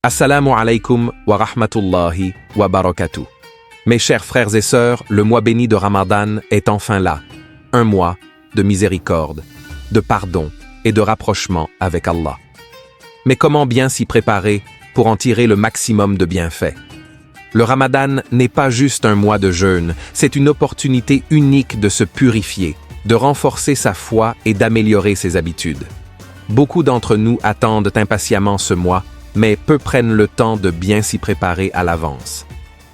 Assalamu alaikum wa rahmatullahi wa barakatuh. Mes chers frères et sœurs, le mois béni de Ramadan est enfin là. Un mois de miséricorde, de pardon et de rapprochement avec Allah. Mais comment bien s'y préparer pour en tirer le maximum de bienfaits? Le Ramadan n'est pas juste un mois de jeûne, c'est une opportunité unique de se purifier, de renforcer sa foi et d'améliorer ses habitudes. Beaucoup d'entre nous attendent impatiemment ce mois, mais peu prennent le temps de bien s'y préparer à l'avance.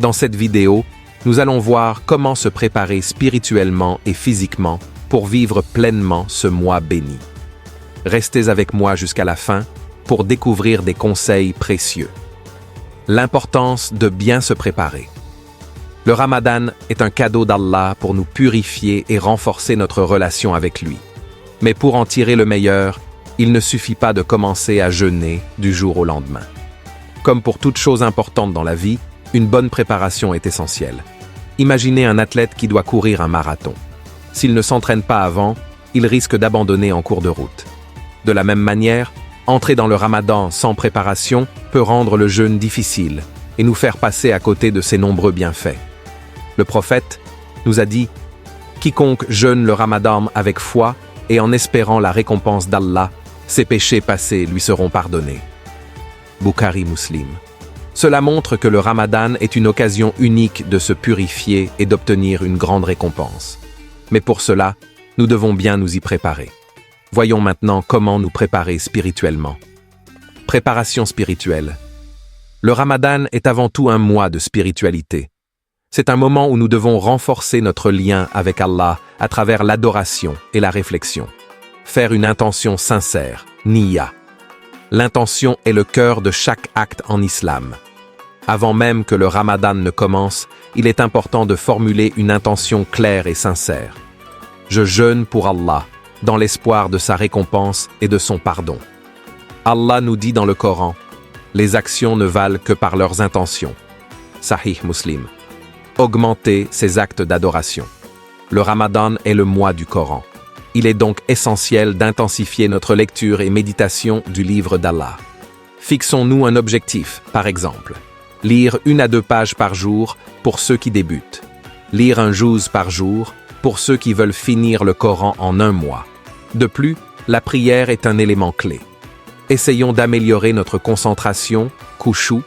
Dans cette vidéo, nous allons voir comment se préparer spirituellement et physiquement pour vivre pleinement ce mois béni. Restez avec moi jusqu'à la fin pour découvrir des conseils précieux. L'importance de bien se préparer. Le Ramadan est un cadeau d'Allah pour nous purifier et renforcer notre relation avec lui. Mais pour en tirer le meilleur, il ne suffit pas de commencer à jeûner du jour au lendemain. Comme pour toute chose importante dans la vie, une bonne préparation est essentielle. Imaginez un athlète qui doit courir un marathon. S'il ne s'entraîne pas avant, il risque d'abandonner en cours de route. De la même manière, entrer dans le Ramadan sans préparation peut rendre le jeûne difficile et nous faire passer à côté de ses nombreux bienfaits. Le prophète nous a dit « Quiconque jeûne le Ramadan avec foi et en espérant la récompense d'Allah, ses péchés passés lui seront pardonnés. » Bukhari Muslim. Cela montre que le Ramadan est une occasion unique de se purifier et d'obtenir une grande récompense. Mais pour cela, nous devons bien nous y préparer. Voyons maintenant comment nous préparer spirituellement. Préparation spirituelle. Le Ramadan est avant tout un mois de spiritualité. C'est un moment où nous devons renforcer notre lien avec Allah à travers l'adoration et la réflexion. Faire une intention sincère, niyya. L'intention est le cœur de chaque acte en islam. Avant même que le Ramadan ne commence, il est important de formuler une intention claire et sincère. Je jeûne pour Allah, dans l'espoir de sa récompense et de son pardon. Allah nous dit dans le Coran, « Les actions ne valent que par leurs intentions. » Sahih Muslim. Augmenter ses actes d'adoration. Le Ramadan est le mois du Coran. Il est donc essentiel d'intensifier notre lecture et méditation du livre d'Allah. Fixons-nous un objectif, par exemple. Lire 1 à 2 pages par jour pour ceux qui débutent. Lire un juz par jour pour ceux qui veulent finir le Coran en un mois. De plus, la prière est un élément clé. Essayons d'améliorer notre concentration, khushu,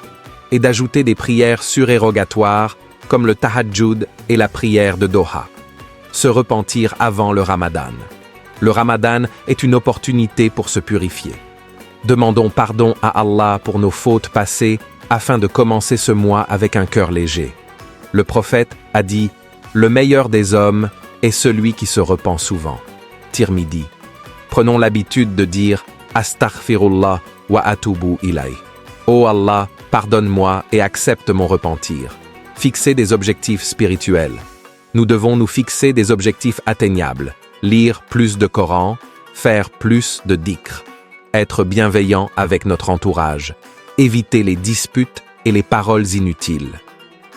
et d'ajouter des prières surérogatoires comme le tahajjud et la prière de Doha. Se repentir avant le Ramadan. Le Ramadan est une opportunité pour se purifier. Demandons pardon à Allah pour nos fautes passées afin de commencer ce mois avec un cœur léger. Le prophète a dit « Le meilleur des hommes est celui qui se repent souvent. » Tirmidhi. Prenons l'habitude de dire « Astaghfirullah wa atubu ilay » « Oh Allah, pardonne-moi et accepte mon repentir. » Fixer des objectifs spirituels. Nous devons nous fixer des objectifs atteignables. Lire plus de Coran, faire plus de dhikr, être bienveillant avec notre entourage, éviter les disputes et les paroles inutiles.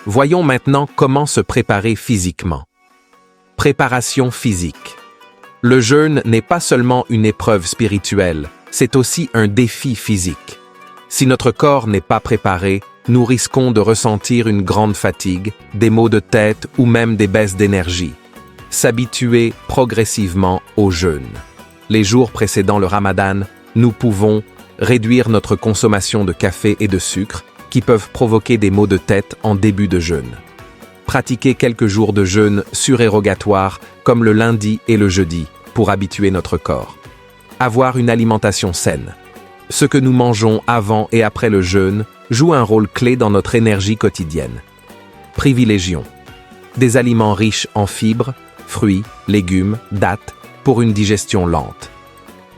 Voyons maintenant comment se préparer physiquement. Préparation physique. Le jeûne n'est pas seulement une épreuve spirituelle, c'est aussi un défi physique. Si notre corps n'est pas préparé, nous risquons de ressentir une grande fatigue, des maux de tête ou même des baisses d'énergie. S'habituer progressivement au jeûne. Les jours précédant le Ramadan, nous pouvons réduire notre consommation de café et de sucre qui peuvent provoquer des maux de tête en début de jeûne. Pratiquer quelques jours de jeûne surérogatoires comme le lundi et le jeudi pour habituer notre corps. Avoir une alimentation saine. Ce que nous mangeons avant et après le jeûne joue un rôle clé dans notre énergie quotidienne. Privilégions des aliments riches en fibres, fruits, légumes, dattes, pour une digestion lente.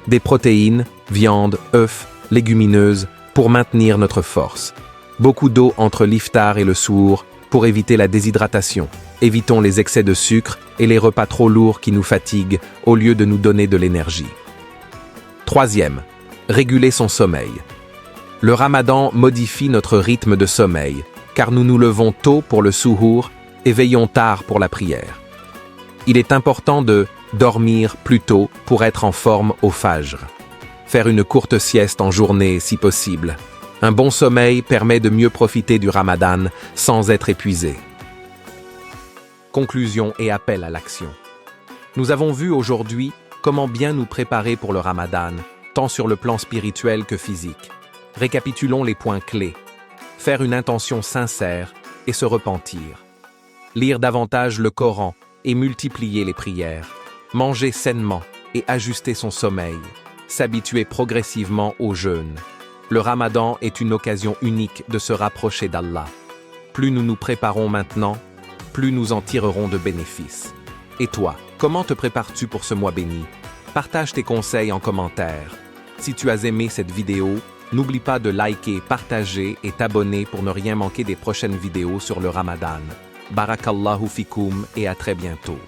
Des protéines, viande, œufs, légumineuses, pour maintenir notre force. Beaucoup d'eau entre l'iftar et le suhour, pour éviter la déshydratation. Évitons les excès de sucre et les repas trop lourds qui nous fatiguent, au lieu de nous donner de l'énergie. Troisième, réguler son sommeil. Le Ramadan modifie notre rythme de sommeil, car nous nous levons tôt pour le suhour et veillons tard pour la prière. Il est important de dormir plus tôt pour être en forme au fajr. Faire une courte sieste en journée si possible. Un bon sommeil permet de mieux profiter du Ramadan sans être épuisé. Conclusion et appel à l'action. Nous avons vu aujourd'hui comment bien nous préparer pour le Ramadan, tant sur le plan spirituel que physique. Récapitulons les points clés. Faire une intention sincère et se repentir. Lire davantage le Coran et multiplier les prières. Manger sainement et ajuster son sommeil. S'habituer progressivement au jeûne. Le Ramadan est une occasion unique de se rapprocher d'Allah. Plus nous nous préparons maintenant, plus nous en tirerons de bénéfices. Et toi, comment te prépares-tu pour ce mois béni? Partage tes conseils en commentaire. Si tu as aimé cette vidéo, n'oublie pas de liker, partager et t'abonner pour ne rien manquer des prochaines vidéos sur le Ramadan. Barakallahu fikoum et à très bientôt.